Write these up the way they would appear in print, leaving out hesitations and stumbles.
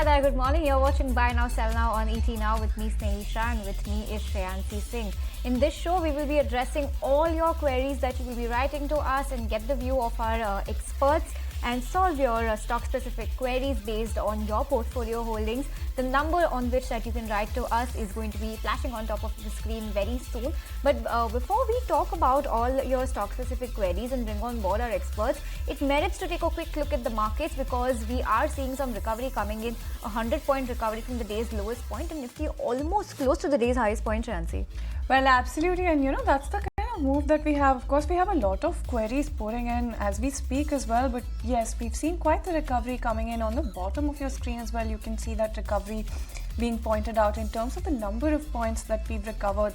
Hi there, good morning. You're watching Buy Now, Sell Now on ET Now with me, Snehisha, and with me is Shreyansi Singh. In this show, we will be addressing all your queries that you will be writing to us and get the view of our experts and solve your stock-specific queries based on your portfolio holdings. The number on which that you can write to us is going to be flashing on top of the screen very soon. But before we talk about all your stock-specific queries and bring on board our experts, it merits to take a quick look at the markets because we are seeing some recovery coming in, 100-point recovery from the day's lowest point and Nifty almost close to the day's highest point, Shansi. Well, absolutely, and that's the kind of move that we have. Of course, we have a lot of queries pouring in as we speak as well, but yes, we've seen quite the recovery coming in. On the bottom of your screen as well, you can see that recovery being pointed out in terms of the number of points that we've recovered.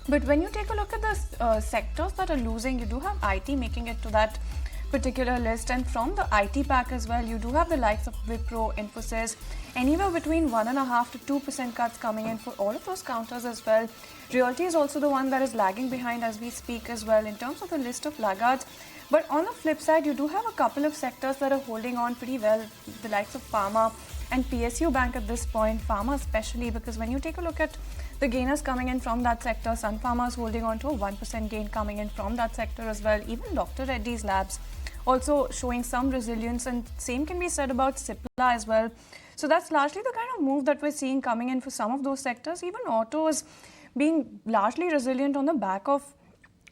But when you take a look at the sectors that are losing, you do have IT making it to that particular list, and from the IT pack as well, you do have the likes of Wipro, Infosys, anywhere between 1.5% to 2% cuts coming in for all of those counters as well. Realty is also the one that is lagging behind as we speak as well in terms of the list of laggards. But on the flip side, you do have a couple of sectors that are holding on pretty well, the likes of Pharma and PSU Bank at this point, Pharma especially, because when you take a look at the gainers coming in from that sector, Sun Pharma is holding on to a 1% gain coming in from that sector as well. Even Dr. Reddy's Labs also showing some resilience, and same can be said about Cipla as well. So that's largely the kind of move that we're seeing coming in for some of those sectors. Even autos being largely resilient on the back of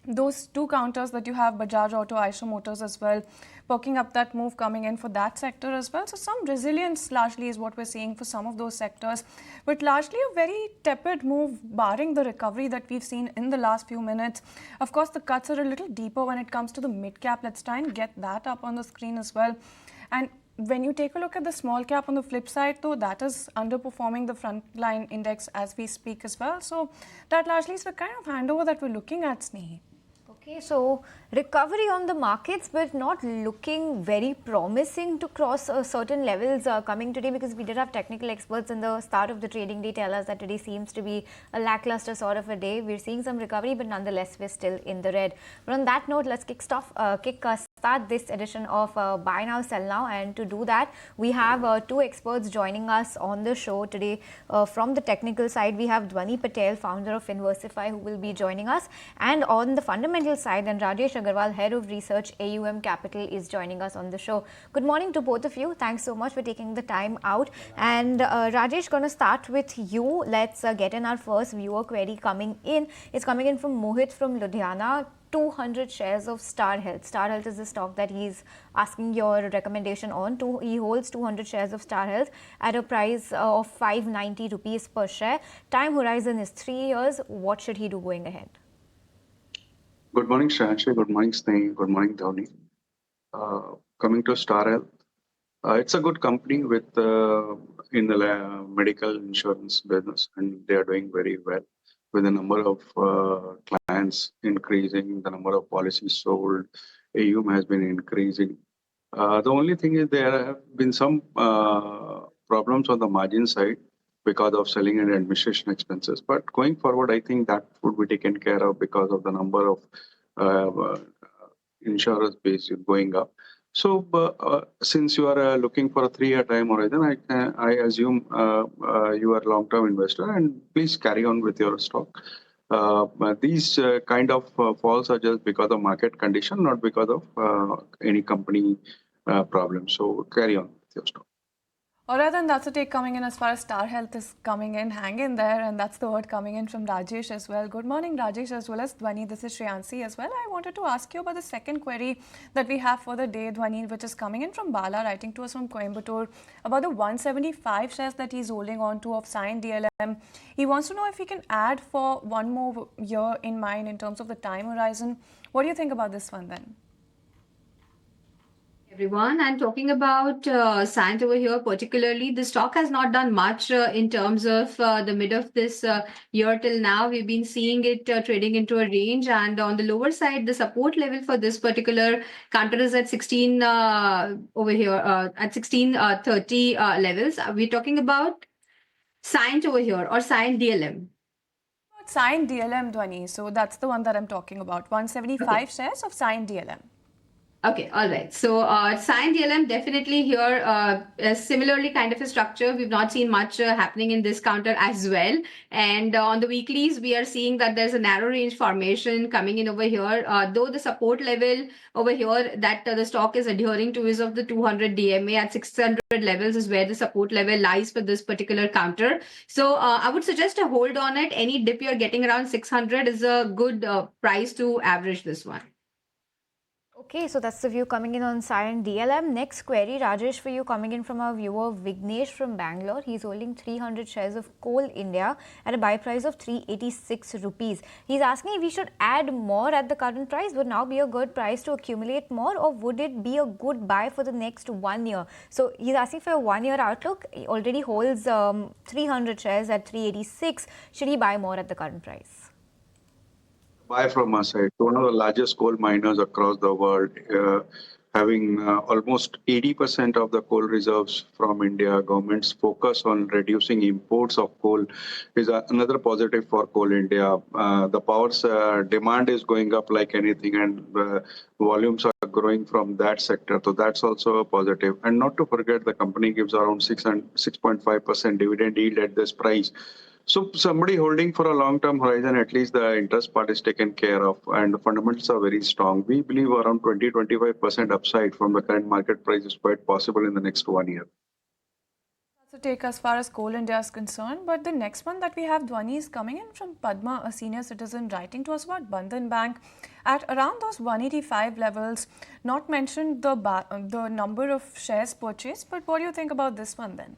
those two counters that you have, Bajaj Auto, Eicher Motors as well, poking up that move coming in for that sector as well. So some resilience largely is what we're seeing for some of those sectors, but largely a very tepid move barring the recovery that we've seen in the last few minutes. Of course, the cuts are a little deeper when it comes to the mid cap. Let's try and get that up on the screen as well. And when you take a look at the small cap on the flip side, though, that is underperforming the frontline index as we speak as well. So that largely is the kind of handover that we're looking at, Snehi. Okay, so recovery on the markets, but not looking very promising to cross certain levels coming today, because we did have technical experts in the start of the trading day tell us that today seems to be a lackluster sort of a day. We're seeing some recovery, but nonetheless, we're still in the red. But on that note, let's start this edition of Buy Now, Sell Now. And to do that, we have two experts joining us on the show today. From the technical side, we have Devyani Patel, founder of Inversify, who will be joining us. And on the fundamental side, and Rajesh Agarwal, head of research, AUM Capital, is joining us on the show. Good morning to both of you. Thanks so much for taking the time out. And Rajesh, going to start with you. Let's get in our first viewer query coming in. It's coming in from Mohit from Ludhiana. 200 shares of Star Health. Star Health is the stock that he's asking your recommendation on. He holds 200 shares of Star Health at a price of 590 rupees per share. Time horizon is 3 years. What should he do going ahead? Good morning, Shreyansi. Good morning, Snehi. Good morning, Dhoni. Coming to Star Health, it's a good company with in the medical insurance business, and they are doing very well with the number of clients increasing, the number of policies sold. AUM has been increasing. The only thing is there have been some problems on the margin side because of selling and administration expenses. But going forward, I think that would be taken care of because of the number of insurers base going up. So since you are looking for a 3-year time horizon, I assume you are a long-term investor, and please carry on with your stock. These kind of falls are just because of market condition, not because of any company problem. So carry on with your stock. Alright, then that's a take coming in as far as Star Health is coming in. Hang in there, and that's the word coming in from Rajesh as well. Good morning, Rajesh, as well as Devyani. This is Shreyansi as well. I wanted to ask you about the second query that we have for the day, Devyani, which is coming in from Bala, writing to us from Coimbatore, about the 175 shares that he's holding on to of Cyient DLM. He wants to know if he can add for one more year in mind in terms of the time horizon. What do you think about this one then? Everyone, I'm talking about Cyient over here. Particularly, the stock has not done much in terms of the mid of this year till now. We've been seeing it trading into a range, and on the lower side, the support level for this particular counter is at 16 over here at 1630 levels. We're talking about Cyient over here, or Cyient DLM. Cyient DLM, Devyani. So that's the one that I'm talking about. 175 shares of Cyient DLM. Okay, all right. So, Cyient DLM definitely here, similarly kind of a structure. We've not seen much happening in this counter as well. And on the weeklies, we are seeing that there's a narrow range formation coming in over here. Though the support level over here that the stock is adhering to is of the 200 DMA at 600 levels is where the support level lies for this particular counter. So, I would suggest a hold on it. Any dip you're getting around 600 is a good price to average this one. Okay, so that's the view coming in on Cyient DLM. Next query, Rajesh, for you coming in from our viewer Vignesh from Bangalore. He's holding 300 shares of Coal India at a buy price of 386 rupees. He's asking if we should add more at the current price. Would now be a good price to accumulate more, or would it be a good buy for the next 1 year? So he's asking for a 1 year outlook. He already holds 300 shares at 386. Should he buy more at the current price? Buy from our side. One of the largest coal miners across the world, having almost 80% of the coal reserves from India. Government's focus on reducing imports of coal is another positive for Coal India. The power's demand is going up like anything, and volumes are growing from that sector. So that's also a positive. And not to forget, the company gives around 6.5% dividend yield at this price. So somebody holding for a long-term horizon, at least the interest part is taken care of, and the fundamentals are very strong. We believe around 20-25% upside from the current market price is quite possible in the next 1 year. That's a take as far as Coal India is concerned. But the next one that we have, Devyani, is coming in from Padma, a senior citizen, writing to us about Bandhan Bank at around those 185 levels. Not mentioned the number of shares purchased, but what do you think about this one then?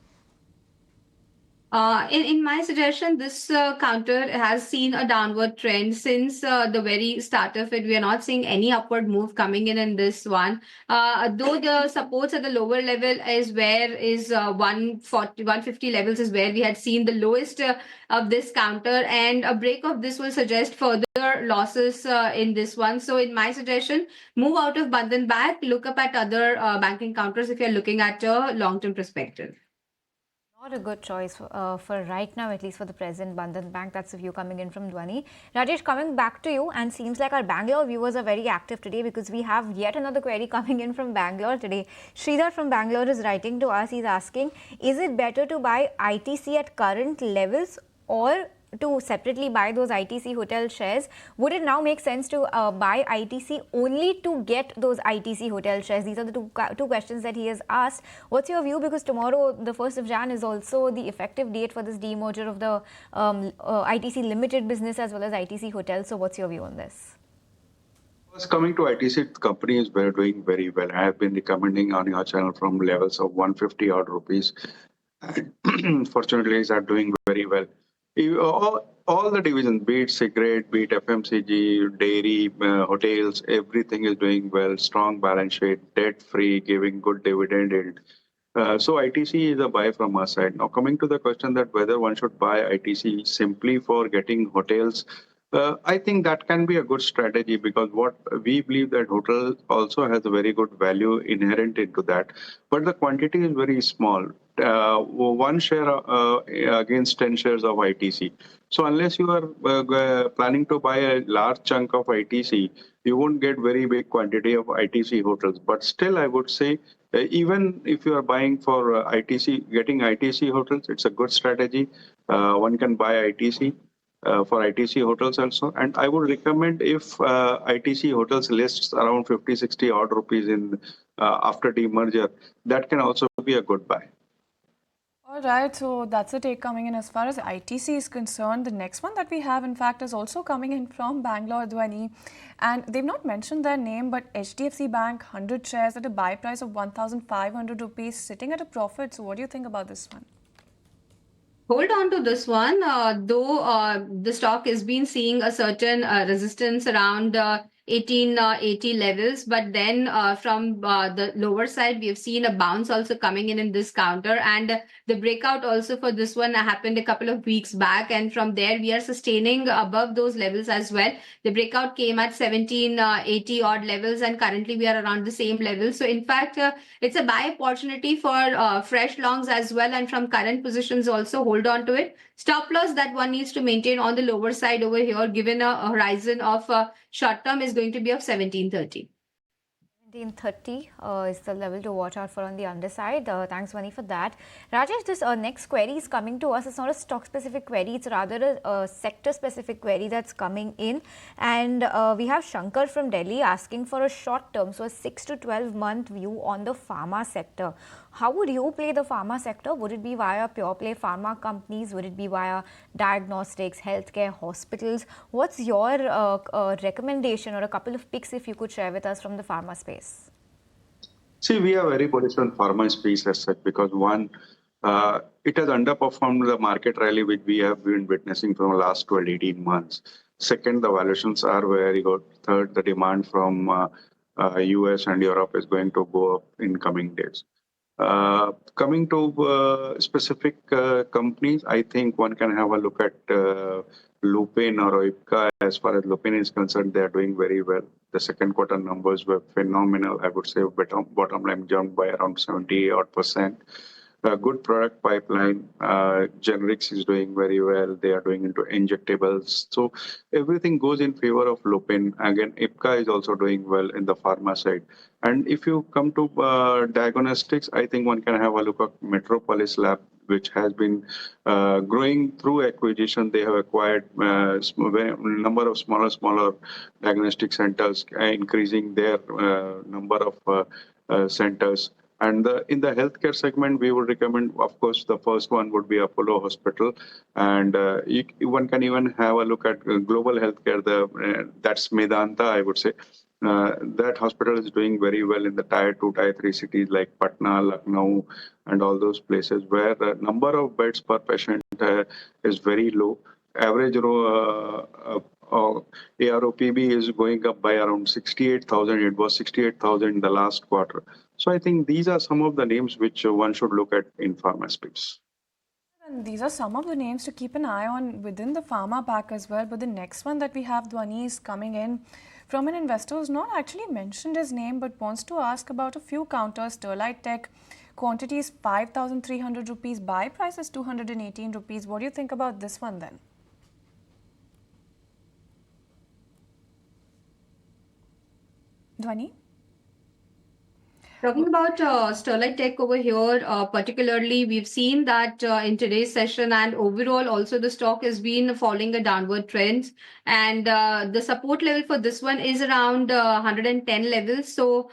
In my suggestion, this counter has seen a downward trend since the very start of it. We are not seeing any upward move coming in this one. Though the supports at the lower level is where is 140, 150 levels is where we had seen the lowest of this counter, and a break of this will suggest further losses in this one. So in my suggestion, move out of Bandhan Bank, look up at other banking counters if you're looking at a long-term perspective. Not a good choice for right now, at least for the present. Bandhan Bank, that's the view coming in from Devyani. Rajesh, coming back to you, and seems like our Bangalore viewers are very active today because we have yet another query coming in from Bangalore today. Sridhar from Bangalore is writing to us. He's asking, is it better to buy ITC at current levels or to separately buy those ITC hotel shares? Would it now make sense to buy ITC only to get those ITC hotel shares? These are the two questions that he has asked. What's your view? Because tomorrow, the 1st of Jan, is also the effective date for this demerger of the ITC limited business as well as ITC hotel. So what's your view on this? First, coming to ITC, the company is doing very well. I have been recommending on your channel from levels of 150 odd rupees. And fortunately, it's doing very well. All the divisions, be it cigarette, be it FMCG, dairy, hotels, everything is doing well. Strong balance sheet, debt-free, giving good dividend yield. So ITC is a buy from our side. Now, coming to the question that whether one should buy ITC simply for getting hotels, I think that can be a good strategy, because what we believe that hotel also has a very good value inherent into that, but the quantity is very small. One share against 10 shares of ITC. So unless you are planning to buy a large chunk of ITC, you won't get very big quantity of ITC hotels. But still, I would say, even if you are buying for ITC, getting ITC hotels, it's a good strategy. One can buy ITC. For ITC hotels also, and I would recommend, if ITC hotels lists around 50-60 odd rupees in after demerger, that can also be a good buy. All right, so that's a take coming in as far as ITC is concerned. The next one that we have, in fact, is also coming in from Bangalore, Devyani, and they've not mentioned their name, but HDFC Bank, 100 shares at a buy price of 1,500 rupees, sitting at a profit. So what do you think about this one? Hold on to this one, though the stock has been seeing a certain resistance around 1880 levels, but then from the lower side, we have seen a bounce also coming in this counter, and the breakout also for this one happened a couple of weeks back, and from there we are sustaining above those levels as well. The breakout came at 1780 odd levels, and currently we are around the same level. So in fact, it's a buy opportunity for fresh longs as well, and from current positions also hold on to it. Stop loss that one needs to maintain on the lower side over here, given a horizon of short term is going to be of 1730. 1730 is the level to watch out for on the underside. Thanks, Vani, for that. Rajesh, this next query is coming to us. It's not a stock-specific query. It's rather a sector-specific query that's coming in. And we have Shankar from Delhi asking for a short term, so a 6 to 12-month view on the pharma sector. How would you play the pharma sector? Would it be via pure play pharma companies? Would it be via diagnostics, healthcare, hospitals? What's your recommendation or a couple of picks if you could share with us from the pharma space? See, we are very bullish on pharma space as such because one, it has underperformed the market rally which we have been witnessing from the last 12, 18 months. Second, the valuations are very good. Third, the demand from US and Europe is going to go up in coming days. Coming to specific companies, I think one can have a look at Lupin or Ipca. As far as Lupin is concerned, they are doing very well. The second quarter numbers were phenomenal. I would say bottom line jumped by around 70-odd%. Good product pipeline. Generics is doing very well. They are doing into injectables. So everything goes in favor of Lupin. Again, Ipca is also doing well in the pharma side. And if you come to diagnostics, I think one can have a look at Metropolis Lab, which has been growing through acquisition. They have acquired number of smaller diagnostic centers, increasing their number of centers. And in the healthcare segment, we would recommend, of course, the first one would be Apollo Hospital. And one can even have a look at global healthcare. That's Medanta, I would say. That hospital is doing very well in the tier 2, tier 3 cities like Patna, Lucknow, and all those places where the number of beds per patient is very low. Average AROPB is going up by around 68,000. It was 68,000 in the last quarter. So I think these are some of the names which one should look at in pharma space. And these are some of the names to keep an eye on within the pharma pack as well. But the next one that we have, Devyani, is coming in from an investor who's not actually mentioned his name but wants to ask about a few counters. Sterlite Tech, quantity is 5,300 rupees, buy price is 218 rupees. What do you think about this one then? Devyani? Talking about Sterlite Tech over here, particularly, we've seen that in today's session and overall also the stock has been following a downward trend. And the support level for this one is around 110 levels. So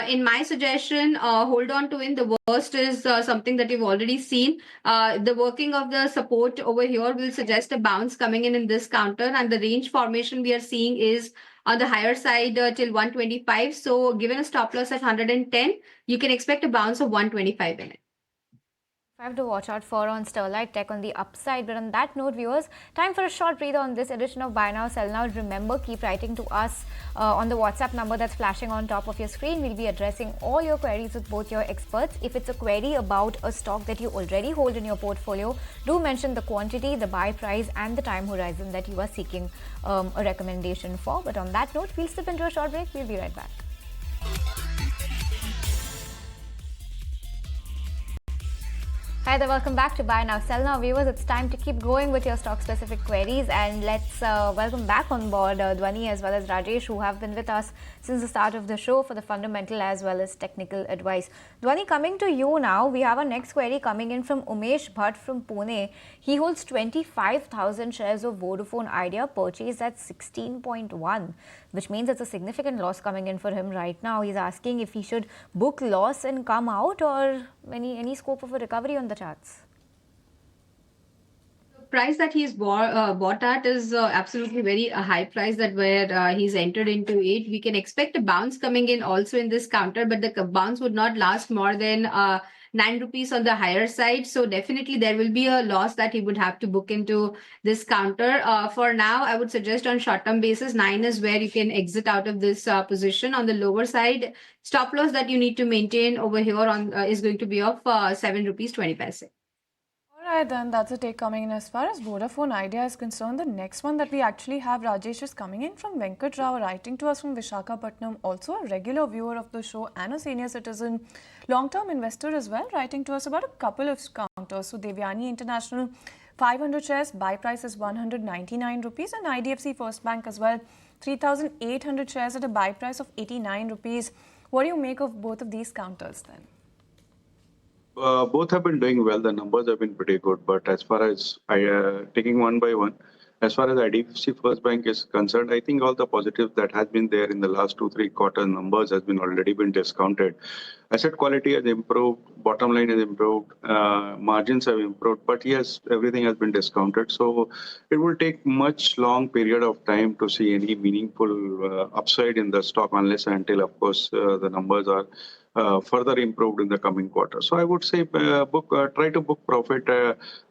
in my suggestion, hold on to it. The worst is something that you've already seen. The working of the support over here will suggest a bounce coming in this counter. And the range formation we are seeing is on the higher side till 125. So given a stop loss at 110, you can expect a bounce of 125 in it. I have to watch out for on Sterlite Tech on the upside. But on that note, viewers, time for a short breather on this edition of Buy Now, Sell Now. Remember, keep writing to us on the WhatsApp number that's flashing on top of your screen. We'll be addressing all your queries with both your experts. If it's a query about a stock that you already hold in your portfolio, do mention the quantity, the buy price and the time horizon that you are seeking a recommendation for. But on that note, we'll slip into a short break. We'll be right back. Hi there, welcome back to Buy Now, Sell Now. Viewers, it's time to keep going with your stock-specific queries, and let's welcome back on board Devyani as well as Rajesh, who have been with us since the start of the show for the fundamental as well as technical advice. Devyani, coming to you now, we have our next query coming in from Umesh Bhatt from Pune. He holds 25,000 shares of Vodafone Idea, purchased at 16.1, which means it's a significant loss coming in for him right now. He's asking if he should book loss and come out, or any scope of a recovery on the charts. The price that he's bought at is absolutely very a high price that where he's entered into it. We can expect a bounce coming in also in this counter, but the bounce would not last more than 9 rupees on the higher side. So definitely there will be a loss that he would have to book into this counter. For now, I would suggest on short-term basis, 9 is where you can exit out of this position. On the lower side, stop loss that you need to maintain over here on is going to be of 7 rupees 20 paise. Alright, then that's a take coming in. As far as Vodafone Idea is concerned, the next one that we actually have, Rajesh, is coming in from Venkat Rao, writing to us from Visakhapatnam, also a regular viewer of the show and a senior citizen, long-term investor as well, writing to us about a couple of counters. So Devyani International, 500 shares, buy price is 199 rupees, and IDFC First Bank as well, 3,800 shares at a buy price of 89 rupees. What do you make of both of these counters then? Both have been doing well. The numbers have been pretty good. But as far as taking one by one, as far as IDFC First Bank is concerned, I think all the positives that has been there in the last 2-3 quarter numbers has been already been discounted. Asset quality has improved, bottom line has improved, margins have improved. But yes, everything has been discounted. So it will take much long period of time to see any meaningful upside in the stock unless and until, of course, the numbers are further improved in the coming quarter. So I would say try to book profit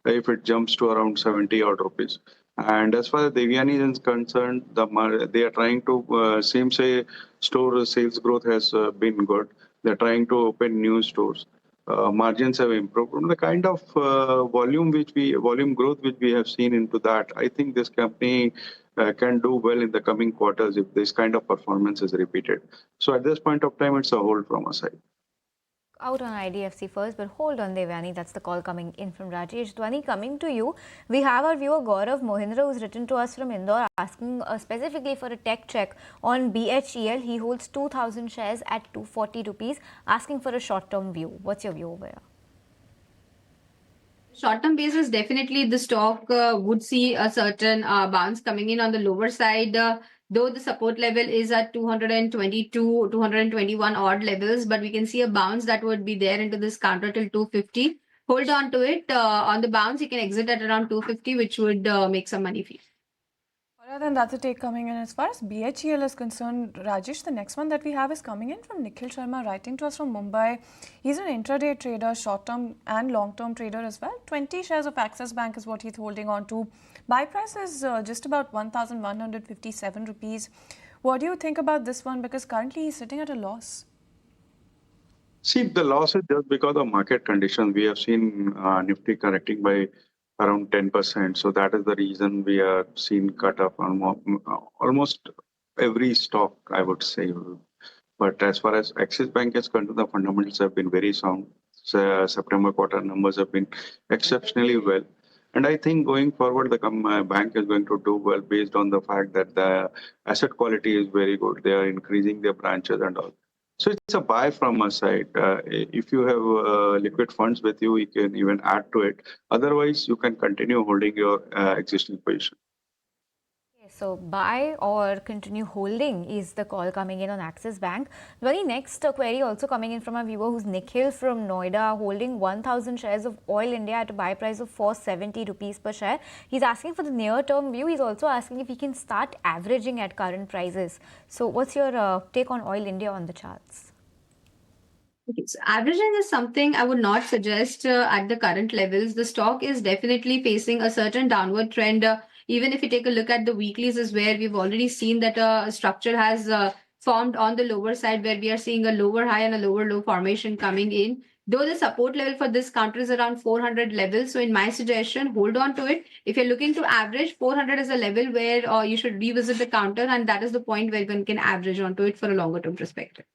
if it jumps to around 70 odd rupees. And as far as Devyani is concerned, they are trying to say store sales growth has been good. They're trying to open new stores. Margins have improved. From the kind of volume growth which we have seen into that, I think this company can do well in the coming quarters if this kind of performance is repeated. So at this point of time, it's a hold from our side. Out on IDFC first, but hold on, Devyani. That's the call coming in from Rajesh. Dwani, coming to you, we have our viewer Gaurav Mohindra, who's written to us from Indore, asking specifically for a tech check on BHEL. He holds 2,000 shares at 240 rupees, asking for a short-term view. What's your view over here? Short-term basis, definitely the stock would see a certain bounce coming in on the lower side. Though the support level is at 222, 221 odd levels, but we can see a bounce that would be there into this counter till 250. Hold on to it. On the bounce, you can exit at around 250, which would make some money for you. Alright, then that's a take coming in. As far as BHEL is concerned, Rajesh, the next one that we have is coming in from Nikhil Sharma, writing to us from Mumbai. He's an intraday trader, short-term and long-term trader as well. 20 shares of Axis Bank is what he's holding on to. Buy price is just about 1,157 rupees. What do you think about this one? Because currently he's sitting at a loss. See, the loss is just because of market conditions. We have seen Nifty correcting by around 10%. So that is the reason we are seeing cut up on almost every stock, I would say. But as far as Axis Bank is concerned, the fundamentals have been very sound. September quarter numbers have been exceptionally well. And I think going forward, the bank is going to do well based on the fact that the asset quality is very good. They are increasing their branches and all. So it's a buy from our side. If you have liquid funds with you, you can even add to it. Otherwise, you can continue holding your existing position. So buy or continue holding is the call coming in on Axis Bank. Very next query also coming in from a viewer who's Nikhil from Noida, holding 1,000 shares of Oil India at a buy price of 470 rupees per share. He's asking for the near-term view. He's also asking if he can start averaging at current prices. So what's your take on Oil India on the charts? Okay, so averaging is something I would not suggest at the current levels. The stock is definitely facing a certain downward trend. Even if you take a look at the weeklies is where we've already seen that a structure has formed on the lower side where we are seeing a lower high and a lower low formation coming in. Though the support level for this counter is around 400 levels. So in my suggestion, hold on to it. If you're looking to average, 400 is a level where you should revisit the counter, and that is the point where one can average onto it for a longer term perspective.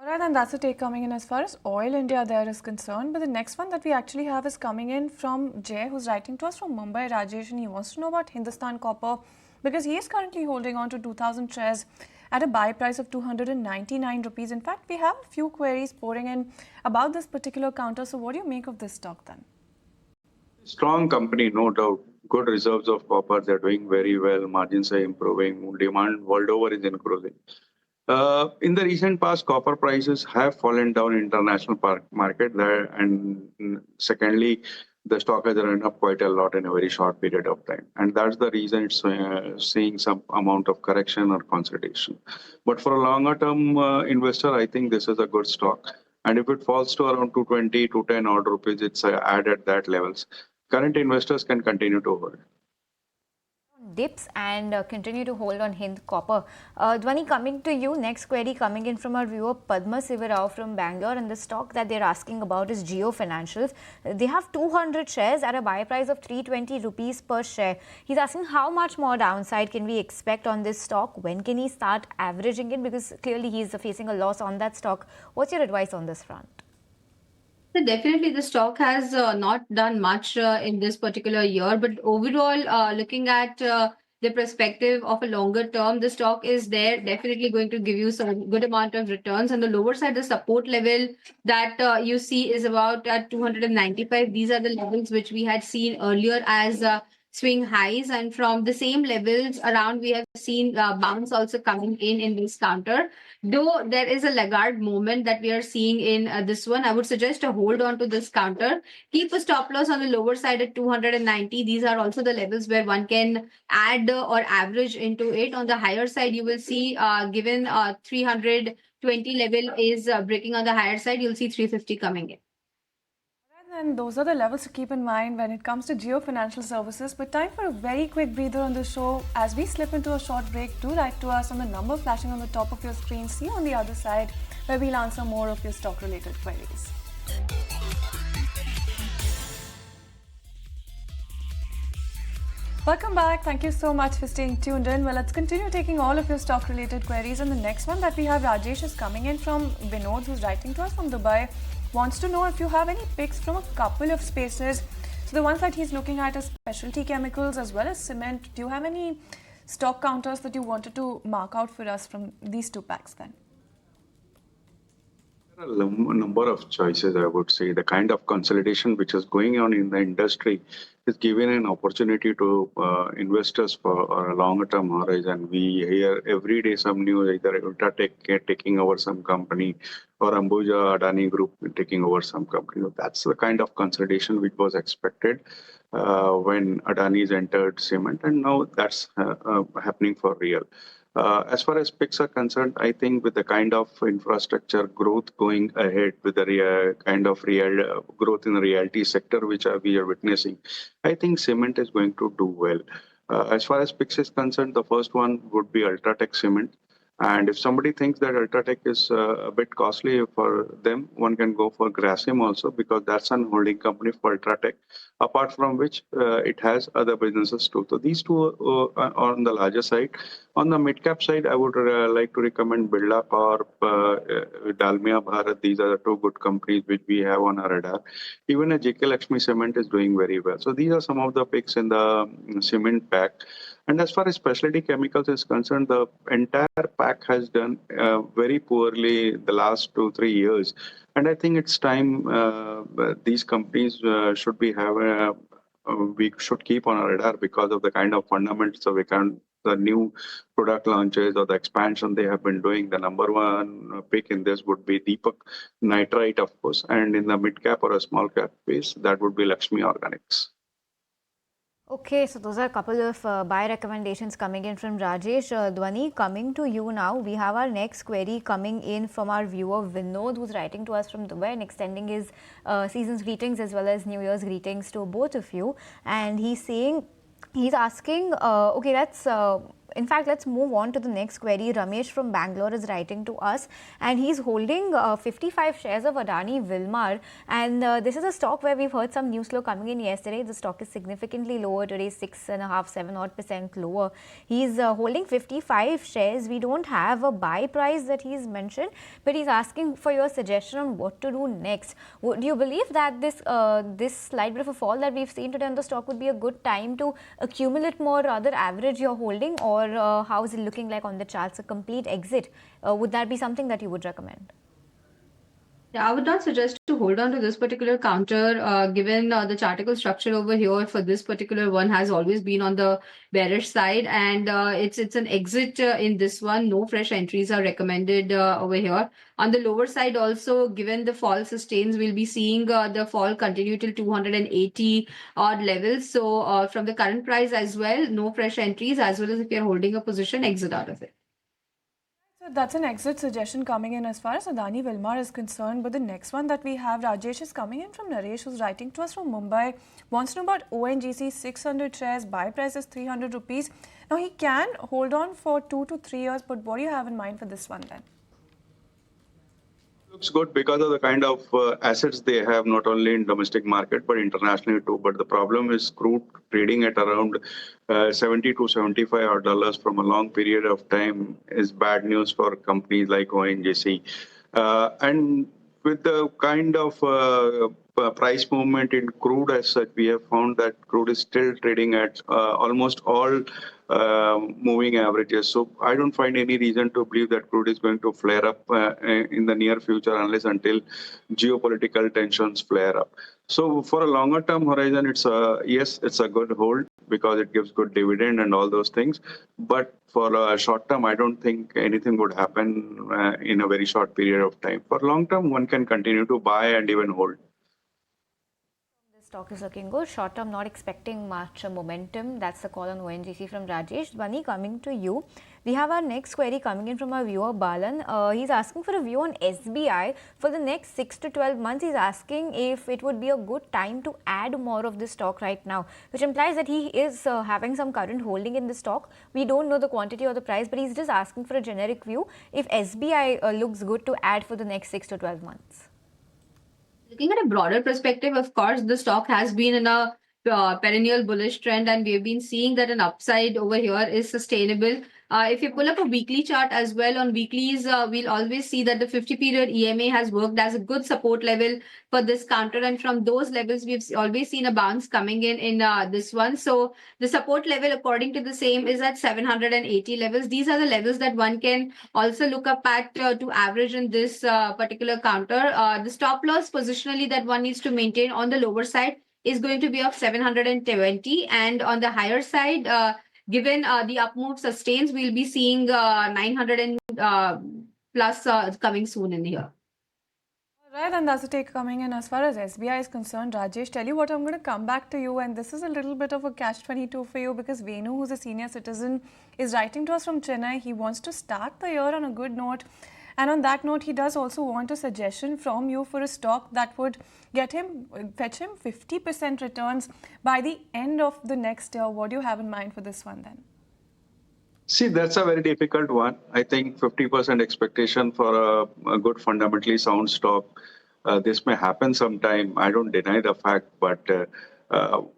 Alright, then that's a take coming in as far as Oil India there is concerned. But the next one that we actually have is coming in from Jay, who's writing to us from Mumbai, Rajesh, and he wants to know about Hindustan Copper because he is currently holding on to 2,000 shares at a buy price of 299 rupees. In fact, we have a few queries pouring in about this particular counter. So what do you make of this stock then? Strong company, no doubt. Good reserves of copper. They're doing very well. Margins are improving. Demand world over is increasing. In the recent past, copper prices have fallen down in international market there, and secondly, the stock has run up quite a lot in a very short period of time, and that's the reason it's seeing some amount of correction or consolidation. But for a longer term investor, I think this is a good stock, and if it falls to around 220, 210 odd rupees, it's at that levels. Current investors can continue to hold. Dips and continue to hold on Hind Copper. Dwani, coming to you, next query coming in from our viewer Padma Sivarao from Bangalore, and the stock that they're asking about is Jio Financial. They have 200 shares at a buy price of 320 rupees per share. He's asking how much more downside can we expect on this stock? When can he start averaging it? Because clearly he's facing a loss on that stock. What's your advice on this front? So definitely the stock has not done much in this particular year, but overall looking at the perspective of a longer term, the stock is there, definitely going to give you some good amount of returns. On the lower side, the support level that you see is about at 295. These are the levels which we had seen earlier as swing highs, and from the same levels around, we have seen bounce also coming in this counter. Though there is a laggard moment that we are seeing in this one, I would suggest a hold on to this counter. Keep a stop loss on the lower side at 290. These are also the levels where one can add or average into it. On the higher side, you will see given 320 level is breaking on the higher side, you'll see 350 coming in. And those are the levels to keep in mind when it comes to Jio Financial Services. But time for a very quick breather on the show. As we slip into a short break, do write to us on the number flashing on the top of your screen. See you on the other side, where we'll answer more of your stock-related queries. Welcome back. Thank you so much for staying tuned in. Well, let's continue taking all of your stock-related queries. And the next one that we have, Rajesh, is coming in from Vinod, who's writing to us from Dubai. Wants to know if you have any picks from a couple of spaces. So the ones that he's looking at is specialty chemicals as well as cement. Do you have any stock counters that you wanted to mark out for us from these two packs then? There are a number of choices, I would say. The kind of consolidation which is going on in the industry is giving an opportunity to investors for a longer term horizon. We hear every day some news, either Ultratech taking over some company or Ambuja Adani Group taking over some company. That's the kind of consolidation which was expected when Adani's entered cement, and now that's happening for real. As far as picks are concerned, I think with the kind of infrastructure growth going ahead, with the kind of real growth in the realty sector which we are witnessing, I think cement is going to do well. As far as picks is concerned, the first one would be Ultratech Cement. And if somebody thinks that Ultratech is a bit costly for them, one can go for Grasim also, because that's an holding company for Ultratech, apart from which it has other businesses too. So these two are on the larger side. On the mid-cap side, I would like to recommend Birla Corp, Dalmia Bharat. These are the two good companies which we have on our radar. Even a JK Lakshmi Cement is doing very well. So these are some of the picks in the cement pack. And as far as specialty chemicals is concerned, the entire pack has done very poorly the last 2-3 years. And I think it's time these companies should be we should keep on our radar because of the kind of fundamentals of the new product launches or the expansion they have been doing. The number one pick in this would be Deepak Nitrite, of course. And in the mid cap or a small cap space, that would be Lakshmi Organics. Okay, so those are a couple of buy recommendations coming in from Rajesh. Devyani, coming to you now, we have our next query coming in from our viewer Vinod, who's writing to us from Dubai and extending his season's greetings as well as New Year's greetings to both of you. And he's asking, okay, let's move on to the next query. Ramesh from Bangalore is writing to us, and he's holding 55 shares of Adani Wilmar. And this is a stock where we've heard some news flow coming in yesterday. The stock is significantly lower today, 6.5-7% lower. He's holding 55 shares. We don't have a buy price that he's mentioned, but he's asking for your suggestion on what to do next. Do you believe that this slight bit of a fall that we've seen today on the stock would be a good time to accumulate more, rather average your holding, or how is it looking like on the charts? A complete exit, would that be something that you would recommend? Yeah, I would not suggest to hold on to this particular counter, given the chartical structure over here for this particular one has always been on the bearish side, and it's an exit in this one. No fresh entries are recommended over here. On the lower side also, given the fall sustains, we'll be seeing the fall continue till 280 odd levels. So from the current price as well, no fresh entries, as well as if you're holding a position, exit out of it. So that's an exit suggestion coming in as far as Adani Wilmar is concerned. But the next one that we have, Rajesh, is coming in from Naresh, who's writing to us from Mumbai. Wants to know about ONGC, 600 shares, buy price is 300 rupees. Now he can hold on for 2 to 3 years, but what do you have in mind for this one then? Looks good because of the kind of assets they have, not only in domestic market but internationally too. But the problem is crude trading at around $70 to $75 from a long period of time is bad news for companies like ONGC. And with the kind of price movement in crude as such, we have found that crude is still trading at almost all moving averages. So I don't find any reason to believe that crude is going to flare up in the near future unless until geopolitical tensions flare up. So for a longer term horizon, it's a good hold because it gives good dividend and all those things. But for a short term, I don't think anything would happen in a very short period of time. For long term, one can continue to buy and even hold. The stock is looking good. Short term, not expecting much momentum. That's the call on ONGC from Rajesh. Devyani, coming to you. We have our next query coming in from our viewer Balan. He's asking for a view on SBI for the next 6 to 12 months. He's asking if it would be a good time to add more of this stock right now, which implies that he is having some current holding in the stock. We don't know the quantity or the price, but he's just asking for a generic view if SBI looks good to add for the next 6 to 12 months. Looking at a broader perspective, of course, the stock has been in a perennial bullish trend, and we've been seeing that an upside over here is sustainable. If you pull up a weekly chart as well, on weeklies, we'll always see that the 50-period EMA has worked as a good support level for this counter. And from those levels, we've always seen a bounce coming in this one. So the support level, according to the same, is at 780 levels. These are the levels that one can also look up at to average in this particular counter. The stop loss positionally that one needs to maintain on the lower side is going to be of 720, and on the higher side, given the up move sustains, we'll be seeing 900 and plus coming soon in here. Right, and that's the take coming in as far as SBI is concerned. Rajesh, tell you what, I'm going to come back to you, and this is a little bit of a catch-22 for you because Venu, who's a senior citizen, is writing to us from Chennai. He wants to start the year on a good note. And on that note, he does also want a suggestion from you for a stock that would fetch him 50% returns by the end of the next year. What do you have in mind for this one then? See, that's a very difficult one. I think 50% expectation for a good fundamentally sound stock. This may happen sometime. I don't deny the fact, but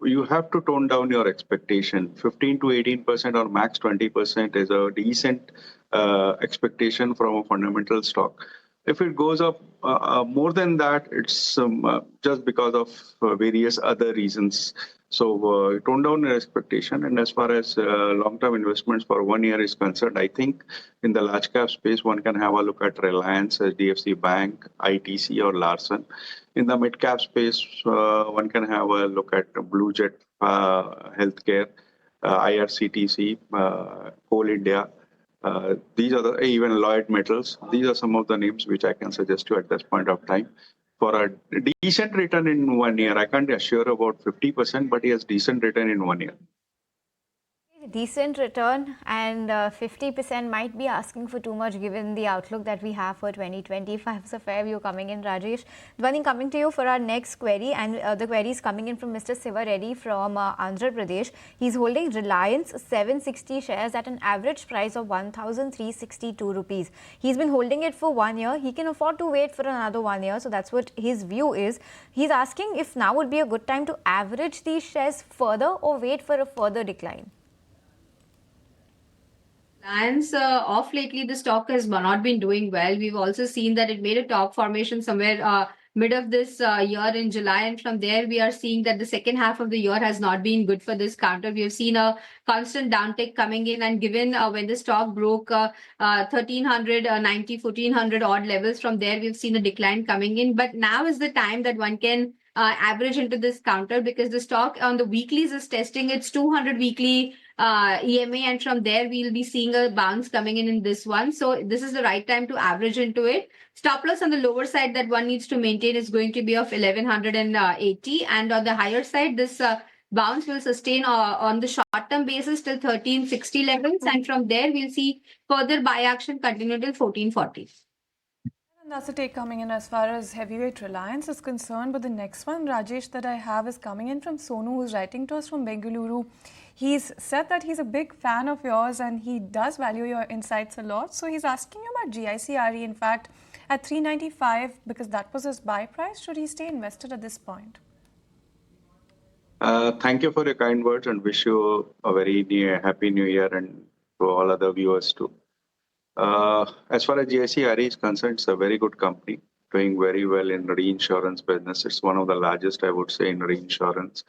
you have to tone down your expectation. 15 to 18% or max 20% is a decent expectation from a fundamental stock. If it goes up more than that, it's just because of various other reasons. So tone down your expectation. And as far as long-term investments for 1 year is concerned, I think in the large cap space, one can have a look at Reliance, HDFC Bank, ITC or Larsen. In the mid cap space, one can have a look at Blue Jet Healthcare, IRCTC, Coal India. These are even Lloyd Metals. These are some of the names which I can suggest you at this point of time. For a decent return in 1 year, I can't assure about 50%, but he has decent return in 1 year. Decent return, and 50% might be asking for too much given the outlook that we have for 2025. It's a fair view coming in, Rajesh. Devyani, coming to you for our next query, and the query is coming in from Mr. Siva Reddy from Andhra Pradesh. He's holding Reliance 760 shares at an average price of 1,362 rupees. He's been holding it for 1 year. He can afford to wait for another 1 year, so that's what his view is. He's asking if now would be a good time to average these shares further or wait for a further decline. Reliance, off lately, the stock has not been doing well. We've also seen that it made a top formation somewhere mid of this year in July, and from there we are seeing that the second half of the year has not been good for this counter. We have seen a constant downtick coming in, and given when the stock broke 1,390, 1,400 odd levels, from there we've seen a decline coming in. But now is the time that one can average into this counter, because the stock on the weeklies is testing its 200 weekly EMA, and from there we'll be seeing a bounce coming in this one. So this is the right time to average into it. Stop loss on the lower side that one needs to maintain is going to be of 1,180, and on the higher side, this bounce will sustain on the short-term basis till 1,360 levels, and from there we'll see further buy action continue till 1,440. And that's the take coming in as far as heavyweight Reliance is concerned. But the next one, Rajesh, that I have is coming in from Sonu, who's writing to us from Bengaluru. He's said that he's a big fan of yours and he does value your insights a lot. So he's asking you about GIC Re, in fact, at 395, because that was his buy price. Should he stay invested at this point? Thank you for your kind words and wish you a very happy new year, and to all other viewers too. As far as GIC Re is concerned, it's a very good company. doing very well in reinsurance business. It's one of the largest, I would say, in reinsurance.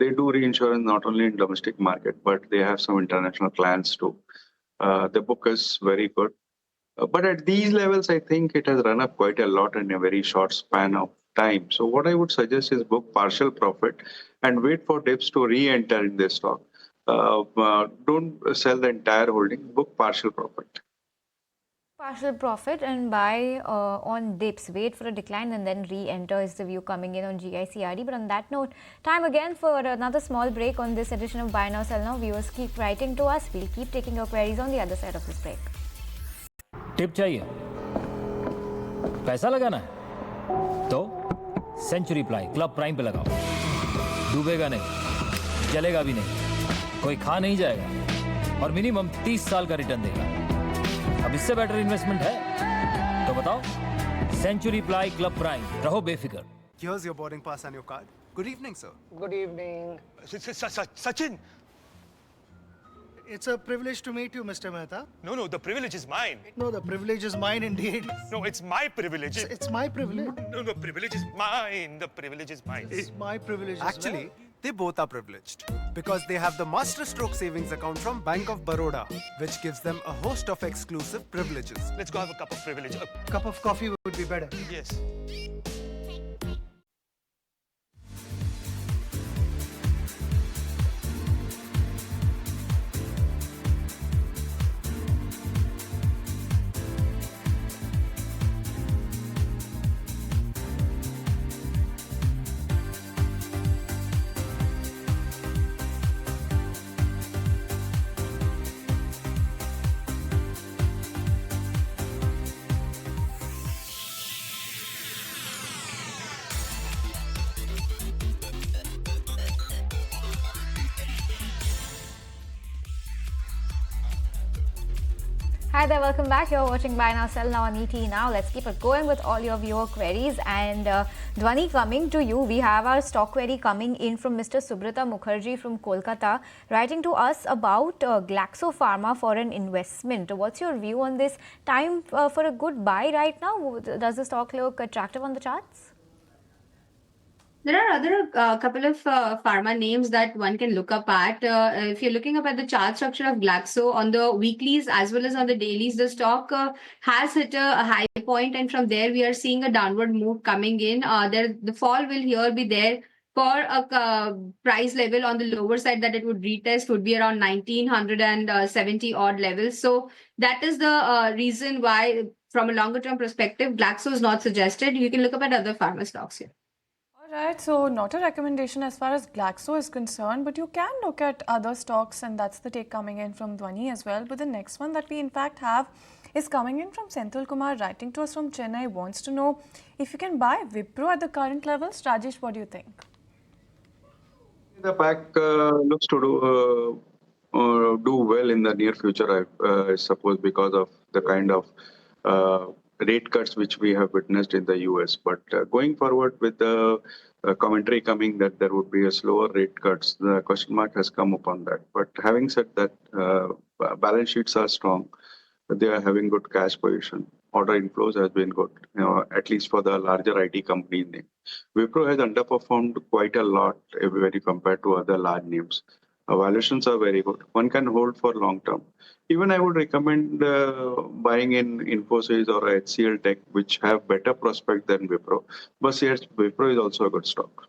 They do reinsurance not only in domestic market, but they have some international clients too. The book is very good. But at these levels, I think it has run up quite a lot in a very short span of time. So what I would suggest is book partial profit and wait for dips to re-enter in this stock. Don't sell the entire holding, book partial profit. Partial profit and buy on dips, wait for a decline and then re-enter is the view coming in on GIC Re. But on that note, time again for another small break on this edition of Buy Now Sell Now. Viewers keep writing to us. We'll keep taking your queries on the other side of this break. Tip चाहिए, पैसा लगाना है तो century ply club prime पे लगाओ। डूबेगा नहीं, जलेगा भी नहीं, कोई खा नहीं जाएगा और मिनिमम 30 साल का रिटर्न देगा। अब इससे बेटर इन्वेस्टमेंट है तो बताओ। सेंचुरी प्लाई क्लब प्राइम, रहो बेफिक्र। Here's your boarding pass and your card. Good evening, sir. Good evening. Sachin! It's a privilege to meet you, Mr. Mehta. No, the privilege is mine. No, the privilege is mine indeed. No, it's my privilege. It's my privilege. No, the privilege is mine. The privilege is mine. It's my privilege as Actually, well. they both are privileged because they have the Master Stroke Savings account from Bank of Baroda, which gives them a host of exclusive privileges. Let's go have a cup of privilege. Cup of coffee would be better. Yes. Hi there, welcome back. You're watching Buy Now Sell Now on ET Now. Let's keep it going with all your viewer queries. And Devyani, coming to you, we have our stock query coming in from Mr. Subrata Mukherjee from Kolkata, writing to us about Glaxo Pharma for an investment. What's your view on this? Time for a good buy right now? Does the stock look attractive on the charts? There are other couple of pharma names that one can look up at. If you're looking up at the chart structure of Glaxo on the weeklies as well as on the dailies, the stock has hit a high point, and from there we are seeing a downward move coming in. The fall will here be there for a price level on the lower side that it would retest would be around 1970 odd levels. So that is the reason why, from a longer term perspective, Glaxo is not suggested. You can look up at other pharma stocks here. Right, so not a recommendation as far as Glaxo is concerned, but you can look at other stocks, and that's the take coming in from Devyani as well. But the next one that we in fact have is coming in from Senthil Kumar, writing to us from Chennai, wants to know if you can buy Wipro at the current levels. Rajesh, what do you think? The pack looks to do well in the near future, I suppose, because of the kind of rate cuts which we have witnessed in the US. But going forward with the commentary coming that there would be a slower rate cuts, the question mark has come upon that. But having said that, balance sheets are strong. They are having good cash position. Order inflows has been good, at least for the larger IT company name. Wipro has underperformed quite a lot when you compare to other large names. Valuations are very good. One can hold for long term. Even I would recommend buying in Infosys or HCL Tech, which have better prospect than Wipro. But yes, Wipro is also a good stock.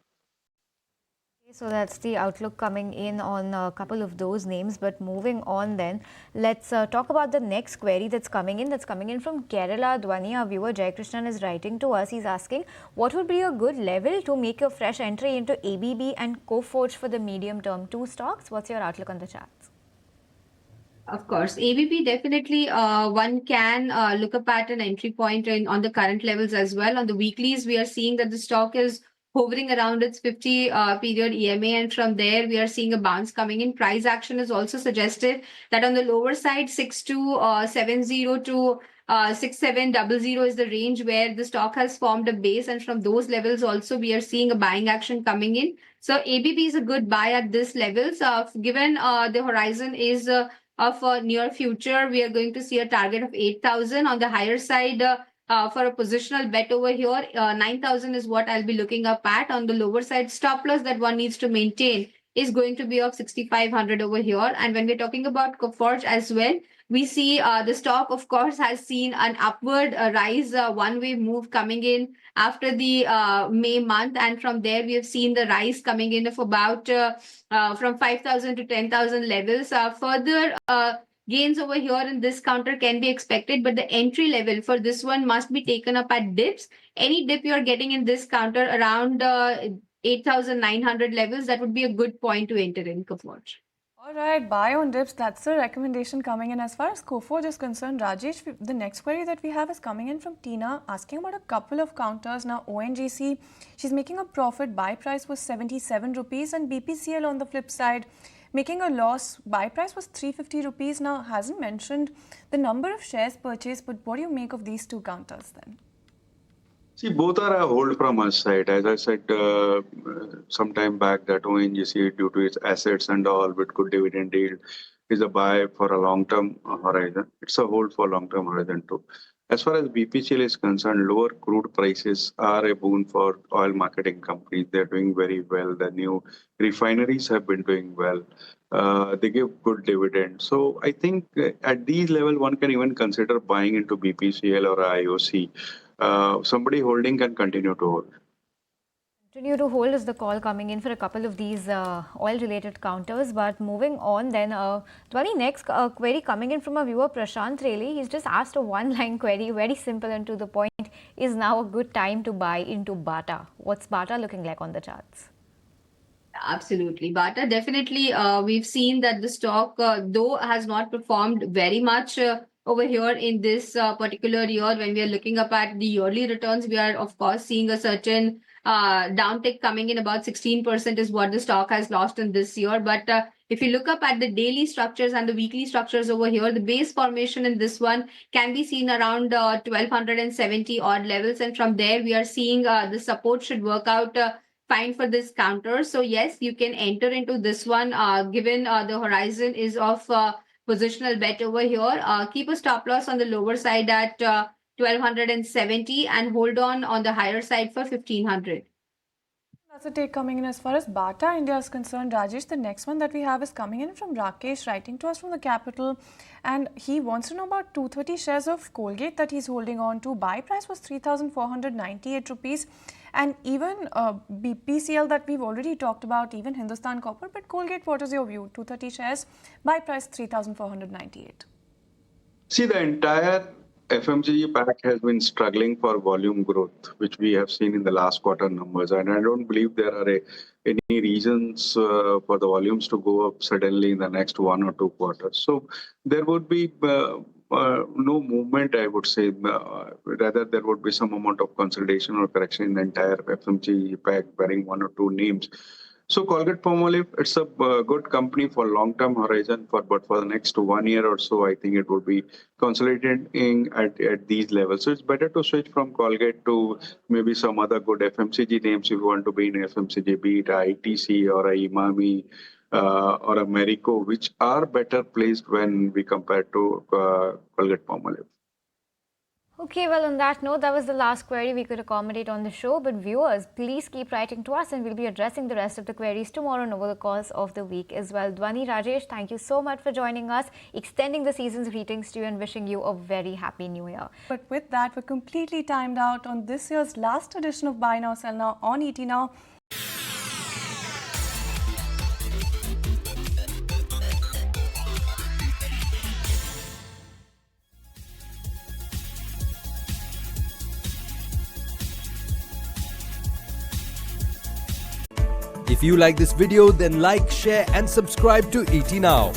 So that's the outlook coming in on a couple of those names. But moving on then, let's talk about the next query that's coming in. That's coming in from Kerala. Devyani, our viewer Jai Krishnan is writing to us. He's asking, what would be a good level to make a fresh entry into ABB and Coforge for the medium term? Two stocks. What's your outlook on the charts? Of course, ABB definitely one can look up at an entry point on the current levels as well. On the weeklies, we are seeing that the stock is hovering around its 50 period EMA, and from there we are seeing a bounce coming in. Price action is also suggested that on the lower side, 6270 to 6700 is the range where the stock has formed a base, and from those levels also we are seeing a buying action coming in. So ABB is a good buy at this levels. Given the horizon is of a near future, we are going to see a target of 8,000. On the higher side, for a positional bet over here. 9,000 is what I'll be looking up at. On the lower side, stop loss that one needs to maintain is going to be of 6,500 over here. And when we're talking about Coforge as well, we see the stock, of course, has seen an upward rise, one-way move coming in after the May month. And from there, we have seen the rise coming in of about from 5,000 to 10,000 levels. Further gains over here in this counter can be expected, but the entry level for this one must be taken up at dips. Any dip you're getting in this counter around 8,900 levels, that would be a good point to enter in Coforge. All right, buy on dips. That's the recommendation coming in. As far as Coforge is concerned, Rajesh, the next query that we have is coming in from Tina, asking about a couple of counters. Now, ONGC, she's making a profit. Buy price was 77 rupees, and BPCL on the flip side, making a loss. Buy price was 350 rupees. Now, hasn't mentioned the number of shares purchased, but what do you make of these two counters then? See, both are a hold from our side. As I said some time back, that ONGC, due to its assets and all with good dividend yield, is a buy for a long-term horizon. It's a hold for long-term horizon too. As far as BPCL is concerned, lower crude prices are a boon for oil marketing companies. They're doing very well. The new refineries have been doing well. They give good dividend. So I think at these level, one can even consider buying into BPCL or IOC. Somebody holding can continue to hold. Continue to hold is the call coming in for a couple of these oil-related counters. But moving on then, Devyani, next query coming in from a viewer, Prashant Reli. He's just asked a one-line query, very simple and to the point. Is now a good time to buy into Bata? What's Bata looking like on the charts? Absolutely. Bata, definitely, we've seen that the stock, though has not performed very much over here in this particular year. When we are looking up at the yearly returns, we are, of course, seeing a certain downtick coming in. About 16% is what the stock has lost in this year. But if you look up at the daily structures and the weekly structures over here, the base formation in this one can be seen around 1,270 odd levels. And from there, we are seeing the support should work out fine for this counter. So yes, you can enter into this one given the horizon is of positional bet over here. Keep a stop loss on the lower side at 1,270 and hold on the higher side for 1,500. That's a take coming in as far as Bata India is concerned. Rajesh, the next one that we have is coming in from Rakesh, writing to us from the capital, and he wants to know about 230 shares of Colgate that he's holding on to. Buy price was 3,498 rupees, and even BPCL that we've already talked about, even Hindustan Copper. But Colgate, what is your view? 230 shares, buy price 3,498. See, the entire FMCG pack has been struggling for volume growth, which we have seen in the last quarter numbers. And I don't believe there are any reasons for the volumes to go up suddenly in the next 1 or 2 quarters. So there would be no movement, I would say. Rather, there would be some amount of consolidation or correction in the entire FMCG pack, bearing 1 or 2 names. So Colgate-Palmolive, it's a good company for long-term horizon, but for the next 1 year or so, I think it would be consolidating at these levels. So it's better to switch from Colgate to maybe some other good FMCG names if you want to be in FMCG, be it a ITC or a Imami or a Marico, which are better placed when we compare to Colgate-Palmolive. Okay, well, on that note, that was the last query we could accommodate on the show. But viewers, please keep writing to us and we'll be addressing the rest of the queries tomorrow and over the course of the week as well. Devyani, Rajesh, thank you so much for joining us, extending the season's greetings to you and wishing you a very happy new year. But with that, we're completely timed out on this year's last edition of Buy Now, Sell Now on ET Now. If you like this video, then like, share and subscribe to ET Now.